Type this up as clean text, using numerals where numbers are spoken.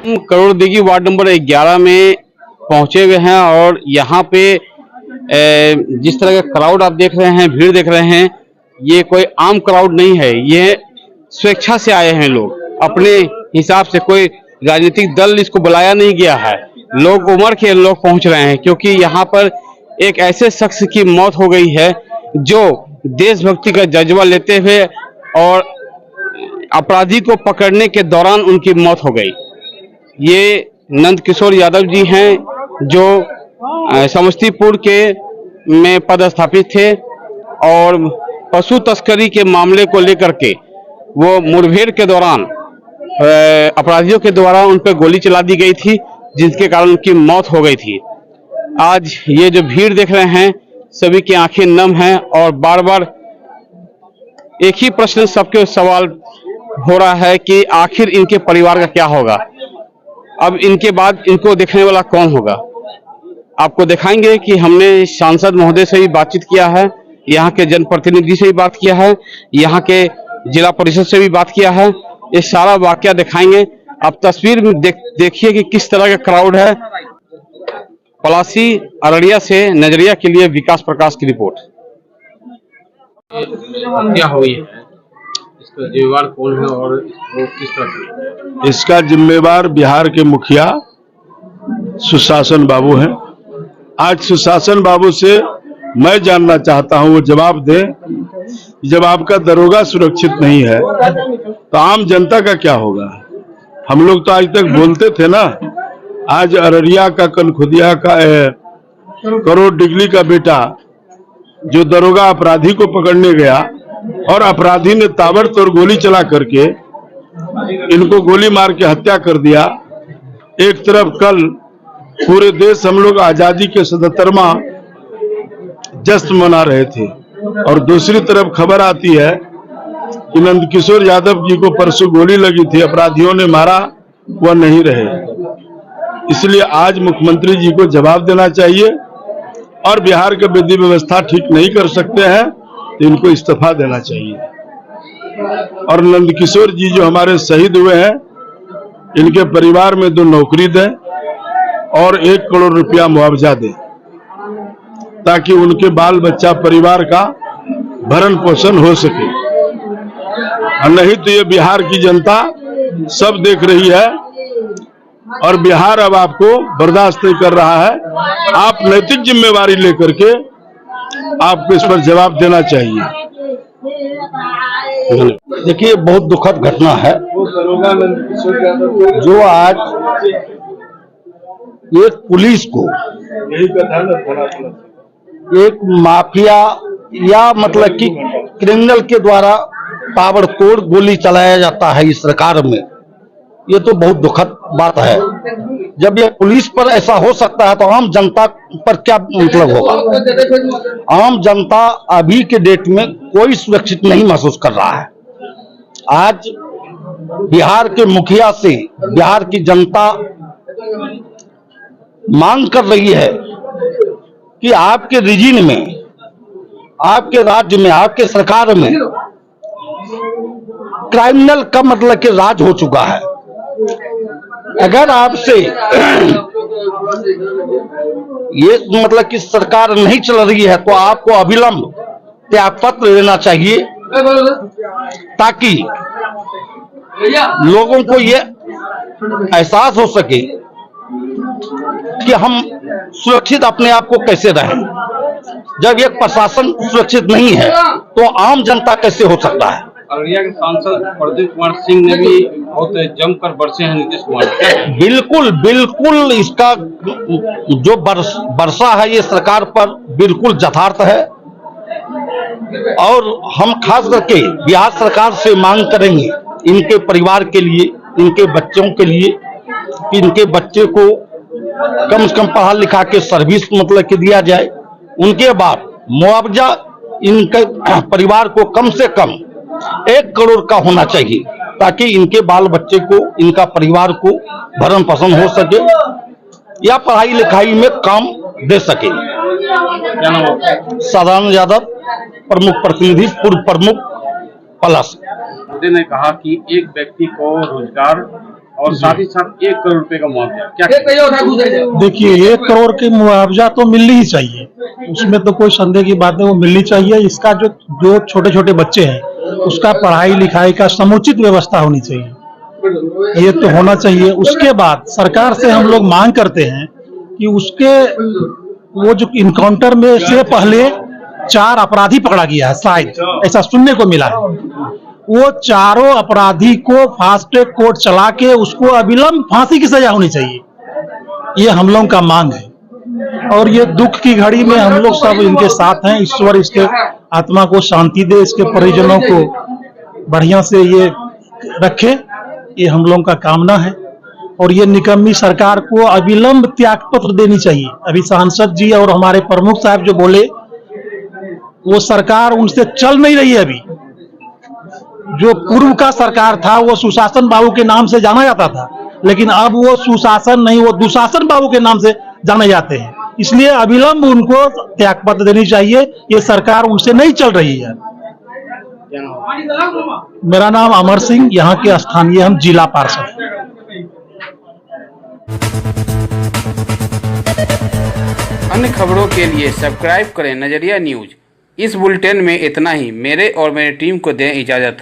हम करोड़दीघी ward number 11 में पहुंचे हुए हैं और यहाँ पे जिस तरह का क्राउड आप देख रहे हैं, भीड़ देख रहे हैं, ये कोई आम क्राउड नहीं है। ये स्वेच्छा से आए हैं लोग, अपने हिसाब से। कोई राजनीतिक दल इसको बुलाया नहीं गया है। लोग उमड़ के लोग पहुंच रहे हैं क्योंकि यहाँ पर एक ऐसे शख्स की मौत हो गई है जो देशभक्ति का जज्बा लेते हुए और अपराधी को पकड़ने के दौरान उनकी मौत हो गई। ये नंद किशोर यादव जी हैं जो समस्तीपुर के में पदस्थापित थे और पशु तस्करी के मामले को लेकर के वो मुठभेड़ के दौरान अपराधियों के द्वारा उन पर गोली चला दी गई थी, जिसके कारण उनकी मौत हो गई थी। आज ये जो भीड़ देख रहे हैं, सभी की आंखें नम हैं और बार बार एक ही प्रश्न सबके सवाल हो रहा है कि आखिर इनके परिवार का क्या होगा। अब इनके बाद इनको देखने वाला कौन होगा। आपको दिखाएंगे कि हमने सांसद महोदय से भी बातचीत किया है, यहाँ के जनप्रतिनिधि से भी बात किया है, यहाँ के जिला परिषद से भी बात किया है। ये सारा वाकया दिखाएंगे। आप तस्वीर में देखिए कि किस तरह का क्राउड है। पलासी अररिया से नजरिया के लिए विकास प्रकाश की रिपोर्ट। क्या हुई है, इसका जिम्मेवार कौन है और किस तरह? इसका जिम्मेवार बिहार के मुखिया सुशासन बाबू हैं। आज सुशासन बाबू से मैं जानना चाहता हूं, वो जवाब दें। जब आपका दरोगा सुरक्षित नहीं है तो आम जनता का क्या होगा। हम लोग तो आज तक बोलते थे ना। आज अररिया का कनखुदिया का करोड़ डिगली का बेटा जो दरोगा अपराधी को पकड़ने गया और अपराधी ने ताबड़तोड़ गोली चला करके इनको गोली मार के हत्या कर दिया। एक तरफ कल पूरे देश हम लोग आजादी के 77वां जश्न मना रहे थे और दूसरी तरफ खबर आती है कि नंदकिशोर यादव जी को परसों गोली लगी थी, अपराधियों ने मारा, वह नहीं रहे। इसलिए आज मुख्यमंत्री जी को जवाब देना चाहिए और बिहार की विधि व्यवस्था ठीक नहीं कर सकते हैं तो इनको इस्तीफा देना चाहिए। और नंदकिशोर जी जो हमारे शहीद हुए हैं, इनके परिवार में 2 नौकरी दें और 1 करोड़ रुपया मुआवजा दें ताकि उनके बाल बच्चा परिवार का भरण पोषण हो सके। और नहीं तो ये बिहार की जनता सब देख रही है और बिहार अब आपको बर्दाश्त नहीं कर रहा है। आप नैतिक जिम्मेवारी लेकर के आपको इस पर जवाब देना चाहिए। देखिए, बहुत दुखद घटना है जो आज एक पुलिस को एक माफिया या मतलब कि क्रिमिनल के द्वारा ताबड़तोड़ गोली चलाया जाता है इस सरकार में। ये तो बहुत दुखद बात है। जब ये पुलिस पर ऐसा हो सकता है तो आम जनता पर क्या मतलब होगा। आम जनता अभी के डेट में कोई सुरक्षित नहीं महसूस कर रहा है। आज बिहार के मुखिया से बिहार की जनता मांग कर रही है कि आपके रीजन में, आपके राज्य में, आपके सरकार में क्रिमिनल का मतलब कि राज हो चुका है। अगर आपसे ये मतलब कि सरकार नहीं चल रही है तो आपको अविलंब त्यागपत्र देना चाहिए ताकि लोगों को ये एहसास हो सके कि हम सुरक्षित अपने आप को कैसे रहें। जब एक प्रशासन सुरक्षित नहीं है तो आम जनता कैसे हो सकता है। अररिया के सांसद प्रदीप कुमार सिंह ने भी बहुत जमकर बरसे हैं नीतीश कुमार। बिल्कुल बिल्कुल, इसका जो वर्षा है ये सरकार पर बिल्कुल यथार्थ है और हम खास करके बिहार सरकार से मांग करेंगे इनके परिवार के लिए, इनके बच्चों के लिए, कि इनके बच्चे को कम से कम पढ़ा लिखा के सर्विस मतलब कि दिया जाए। उनके बाद मुआवजा इनके परिवार को कम से कम 1 करोड़ का होना चाहिए ताकि इनके बाल बच्चे को, इनका परिवार को भरण पोषण हो सके या पढ़ाई लिखाई में काम दे सके। सदानंद यादव, प्रमुख प्रतिनिधि, पूर्व प्रमुख पलासी। ने कहा कि एक व्यक्ति को रोजगार और साथ ही साथ 1 करोड़ रुपए का मुआवजा, क्या देखिए 1 करोड़ की मुआवजा तो मिलनी ही चाहिए, उसमें तो कोई संदेह की बात नहीं, वो मिलनी चाहिए। इसका जो छोटे छोटे बच्चे हैं उसका पढ़ाई लिखाई का समुचित व्यवस्था होनी चाहिए, ये तो होना चाहिए। उसके बाद सरकार से हम लोग मांग करते हैं कि उसके वो जो इनकाउंटर में से पहले 4 अपराधी पकड़ा गया है, शायद ऐसा सुनने को मिला है, वो चारों अपराधी को फास्ट ट्रैक कोर्ट चला के उसको अविलंब फांसी की सजा होनी चाहिए, ये हम लोगों का मांग है। और ये दुख की घड़ी में हम लोग सब इनके साथ हैं। ईश्वर इसके आत्मा को शांति दे, इसके परिजनों को बढ़िया से ये रखे, ये हम लोगों का कामना है। और ये निकम्मी सरकार को अविलंब त्याग पत्र देनी चाहिए। अभी सांसद जी और हमारे प्रमुख साहब जो बोले, वो सरकार उनसे चल नहीं रही है। अभी जो पूर्व का सरकार था वो सुशासन बाबू के नाम से जाना जाता था, लेकिन अब वो सुशासन नहीं, वो दुशासन बाबू के नाम से जाने जाते हैं। इसलिए अविलंब उनको त्यागपत्र देनी चाहिए, ये सरकार उनसे नहीं चल रही है। मेरा नाम अमर सिंह, यहाँ के स्थानीय हम जिला पार्षद। अन्य खबरों के लिए सब्सक्राइब करें नजरिया न्यूज। इस बुलेटिन में इतना ही। मेरे और मेरी टीम को दें इजाजत।